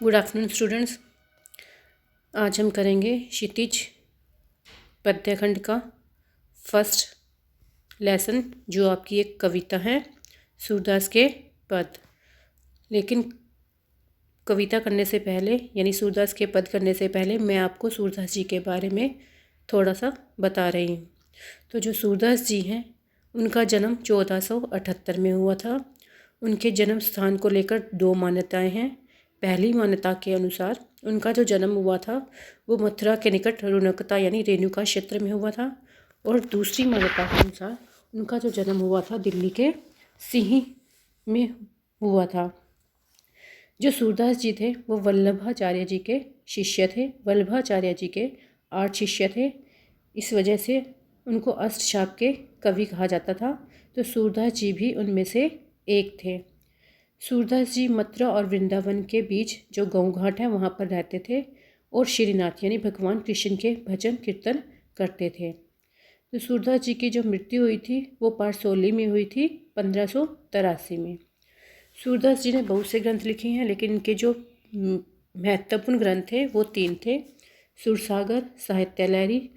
Good afternoon students. आज हम करेंगे क्षितिज पद्यखंड का फर्स्ट लेसन, जो आपकी एक कविता है सूरदास के पद। लेकिन कविता करने से पहले यानी सूरदास के पद करने से पहले मैं आपको सूरदास जी के बारे में थोड़ा सा बता रही हूँ। तो जो सूरदास जी हैं उनका जन्म 1478 में हुआ था। उनके जन्म स्थान को लेकर दो मान्यताएं हैं। पहली मान्यता के अनुसार उनका जो जन्म हुआ था वो मथुरा के निकट रुनकता यानी रेणुका क्षेत्र में हुआ था, और दूसरी मान्यता के अनुसार उनका जो जन्म हुआ था दिल्ली के सिंही में हुआ था। जो सूरदास जी थे वो वल्लभाचार्य जी के शिष्य थे। वल्लभाचार्य जी के 8 शिष्य थे, इस वजह से उनको अष्टचाप के कवि कहा जाता था। तो सूरदास जी भी उनमें से एक थे। सूरदास जी मथुरा और वृंदावन के बीच जो गौ घाट है वहाँ पर रहते थे और श्रीनाथ यानी भगवान कृष्ण के भजन कीर्तन करते थे। तो सूरदास जी की जो मृत्यु हुई थी वो पारसोली में हुई थी 1583 में। सूरदास जी ने बहुत से ग्रंथ लिखे हैं, लेकिन इनके जो महत्वपूर्ण ग्रंथ थे वो 3 थे: सुरसागर, साहित्य लहरी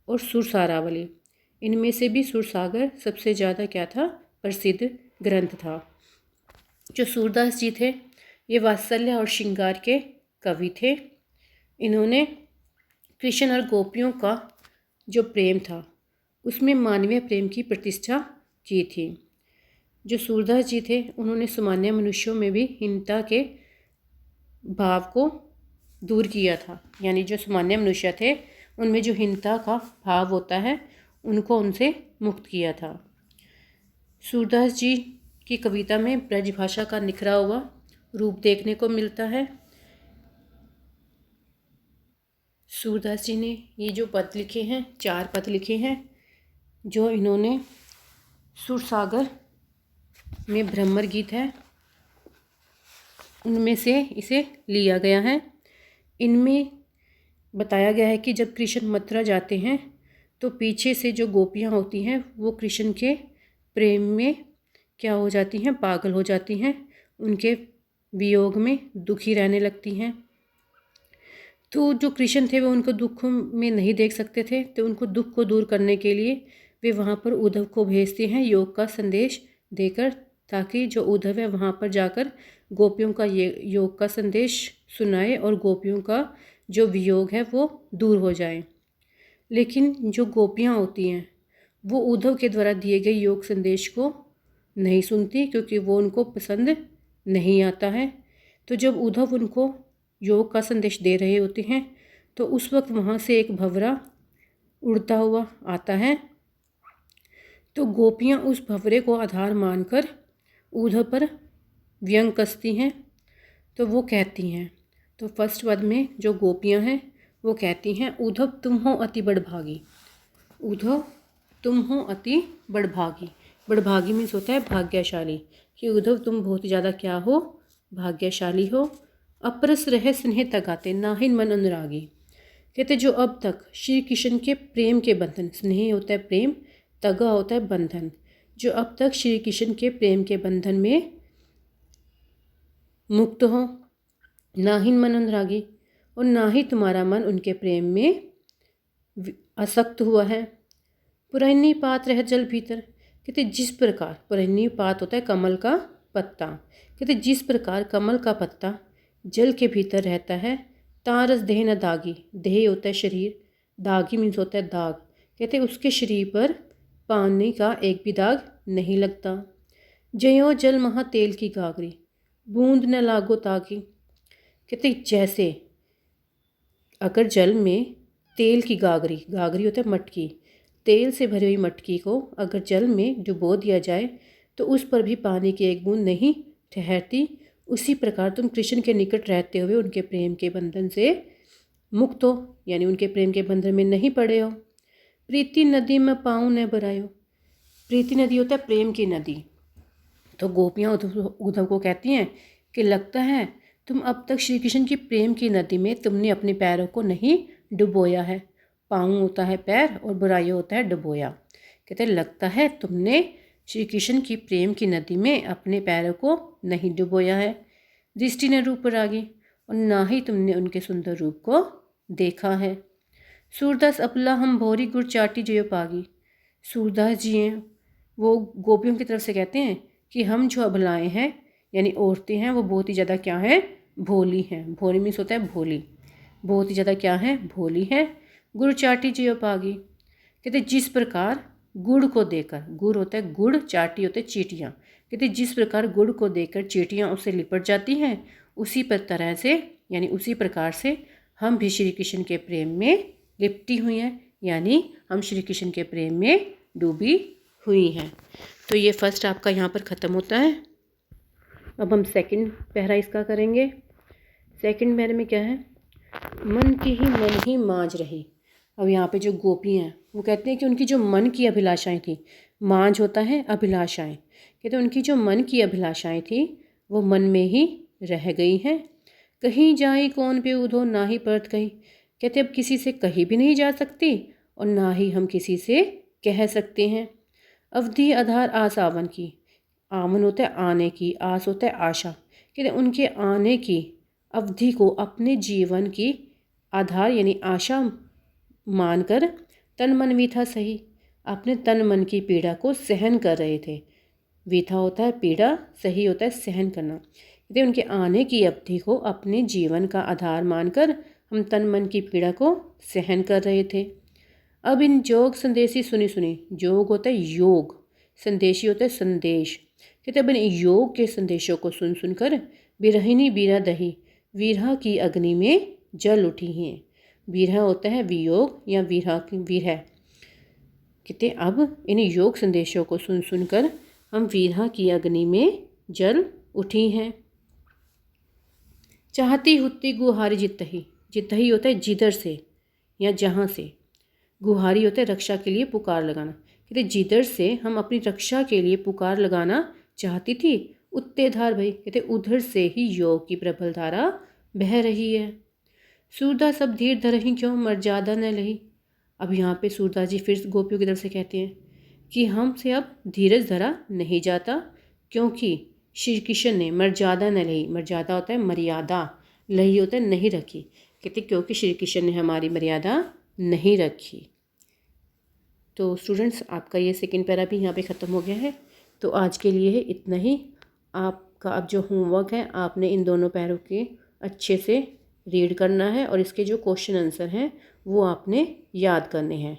और सुरसारावली। इनमें से भी सुरसागर सबसे ज़्यादा क्या था, प्रसिद्ध ग्रंथ था। जो सूरदास जी थे ये वात्सल्य और श्रृंगार के कवि थे। इन्होंने कृष्ण और गोपियों का जो प्रेम था उसमें मानवीय प्रेम की प्रतिष्ठा की थी। जो सूरदास जी थे उन्होंने सामान्य मनुष्यों में भी हीनता के भाव को दूर किया था, यानी जो सामान्य मनुष्य थे उनमें जो हीनता का भाव होता है उनको उनसे मुक्त किया था। सूरदास जी की कविता में ब्रज भाषा का निखरा हुआ रूप देखने को मिलता है। सूरदास जी ने ये जो पद लिखे हैं, 4 पद लिखे हैं, जो इन्होंने सुरसागर में भ्रमर गीत है उनमें से इसे लिया गया है। इनमें बताया गया है कि जब कृष्ण मथुरा जाते हैं तो पीछे से जो गोपियाँ होती हैं वो कृष्ण के प्रेम में क्या हो जाती हैं, पागल हो जाती हैं, उनके वियोग में दुखी रहने लगती हैं। तो जो कृष्ण थे वो उनको दुख में नहीं देख सकते थे, तो उनको दुख को दूर करने के लिए वे वहाँ पर उद्धव को भेजते हैं योग का संदेश देकर, ताकि जो उद्धव है वहाँ पर जाकर गोपियों का ये योग का संदेश सुनाए और गोपियों का जो वियोग है वो दूर हो जाए। लेकिन जो गोपियाँ होती हैं वो उद्धव के द्वारा दिए गए योग संदेश को नहीं सुनती, क्योंकि वो उनको पसंद नहीं आता है। तो जब उद्धव उनको योग का संदेश दे रहे होते हैं तो उस वक्त वहाँ से एक भंवरा उड़ता हुआ आता है। तो गोपियाँ उस भंवरे को आधार मानकर उद्धव पर व्यंग कसती हैं। तो वो कहती हैं, तो फर्स्ट पद में जो गोपियाँ हैं वो कहती हैं, उद्धव तुम हो अति बड़भागी। उद्धव तुम हो अति बड़भागी। बड़भागी मीन्स होता है भाग्यशाली, कि उद्धव तुम बहुत ज़्यादा क्या हो, भाग्यशाली हो। अपरस रहे स्नेह तगाते नाहिन मन अनुरागी। कहते जो अब तक श्री कृष्ण के प्रेम के बंधन, स्नेह होता है प्रेम, तगा होता है बंधन, जो अब तक श्री कृष्ण के प्रेम के बंधन में मुक्त हो, नाहिन मन अनुरागी, और ना ही तुम्हारा मन उनके प्रेम में आसक्त हुआ है। पुरैनी पात रह जल भीतर। कहते जिस प्रकार, पुरैनी पात होता है कमल का पत्ता, कहते जिस प्रकार कमल का पत्ता जल के भीतर रहता है, तारस देह न दागी। देह होता है शरीर, दागी मीन्स होता है दाग। कहते उसके शरीर पर पानी का एक भी दाग नहीं लगता। जयो जल महा तेल की गागरी, बूंद न लागो तागी। कहते जैसे अगर जल में तेल की गागरी, गागरी होता है मटकी, तेल से भरी हुई मटकी को अगर जल में डुबो दिया जाए तो उस पर भी पानी की एक बूंद नहीं ठहरती, उसी प्रकार तुम कृष्ण के निकट रहते हुए उनके प्रेम के बंधन से मुक्त हो, यानी उनके प्रेम के बंधन में नहीं पड़े हो। प्रीति नदी में पाँव न भरायो। प्रीति नदी होता है प्रेम की नदी। तो गोपियाँ उद्धव को कहती हैं कि लगता है तुम अब तक श्री कृष्ण की प्रेम की नदी में तुमने अपने पैरों को नहीं डुबोया है। पाँव होता है पैर और बुराइयों होता है डुबोया। कहते लगता है तुमने श्री कृष्ण की प्रेम की नदी में अपने पैरों को नहीं डुबोया है। दृष्टि न रूप रागी, और ना ही तुमने उनके सुंदर रूप को देखा है। सूरदास अपला हम भौरी गुड़ चाटी जयो पागी। सूरदास जी हैं, वो गोपियों की तरफ से कहते हैं कि हम जो अबलाएँ हैं यानी औरतें हैं वो बहुत ही ज़्यादा क्या हैं, भोली हैं। भोली मीन्स होता है भोली, बहुत ही ज़्यादा क्या है, भोली है। गुड़ चाटी जयो पागी, कहते जिस प्रकार गुड़ को देकर, गुड़ होता है गुड़, चाटी होते चीटियाँ, कहते जिस प्रकार गुड़ को देकर चीटियाँ उससे लिपट जाती हैं, उसी पर तरह से यानी उसी प्रकार से हम भी श्री कृष्ण के प्रेम में लिपटी हुई हैं, यानी हम श्री कृष्ण के प्रेम में डूबी हुई हैं। तो ये फर्स्ट आपका यहाँ पर ख़त्म होता है। अब हम सेकंड पहरा इसका करेंगे। सेकंड पहरे में क्या है, मन की ही मन ही मांझ रही। अब यहाँ पे जो गोपी हैं वो कहते हैं कि उनकी जो मन की अभिलाषाएं थी, मांझ होता है अभिलाषाएं, कहते हैं उनकी जो मन की अभिलाषाएं थी वो मन में ही रह गई हैं। कहीं जाई कौन पे उधो ना ही परत कहीं, कहते अब किसी से कहीं भी नहीं जा सकती और ना ही हम किसी से कह सकते हैं। अवधि आधार आस आवन की, आमन होता है आने की, आस होता है आशा, कहते उनके आने की अवधि को अपने जीवन की आधार यानी आशा मानकर तन मन वीथा सही, अपने तन मन की पीड़ा को सहन कर रहे थे। वीथा होता है पीड़ा, सही होता है सहन करना। कहते उनके आने की अवधि को अपने जीवन का आधार मानकर हम तन मन की पीड़ा को सहन कर रहे थे। अब इन जोग संदेशी सुनी सुनी, जोग होता है योग, संदेशी होता है संदेश, कहते अब इन योग के संदेशों को सुन सुनकर बिरहिनी बीरा दही, वीरहा की अग्नि में जल उठी हैं। वीरहा होता है वियोग या वीरहा, कहते अब इन योग संदेशों को सुन सुनकर हम वीरहा की अग्नि में जल उठी हैं। चाहती हुत्ती गुहारी जितही, जितही होता है जिधर से या जहाँ से, गुहारी होता है रक्षा के लिए पुकार लगाना, कहते जिधर से हम अपनी रक्षा के लिए पुकार लगाना चाहती थी उत्ते धार भई, कहते उधर से ही योग की प्रबल धारा बह रही है। सूरदास सब धीर धरही क्यों मर्यादा न लही। अब यहाँ पे सूरदास जी फिर गोपियों की तरफ से कहते हैं कि हमसे अब धीरज धरा नहीं जाता, क्योंकि श्री कृष्ण ने मर्यादा न लही, मर्यादा होता है मर्यादा, लही होता है नहीं रखी, कहते क्योंकि श्री कृष्ण ने हमारी मर्यादा नहीं रखी। तो स्टूडेंट्स आपका ये सेकंड पैरा भी यहाँ पे ख़त्म हो गया है। तो आज के लिए इतना ही। आपका अब जो होमवर्क है आपने इन दोनों पैरों के अच्छे से रीड करना है और इसके जो क्वेश्चन आंसर हैं वो आपने याद करने हैं।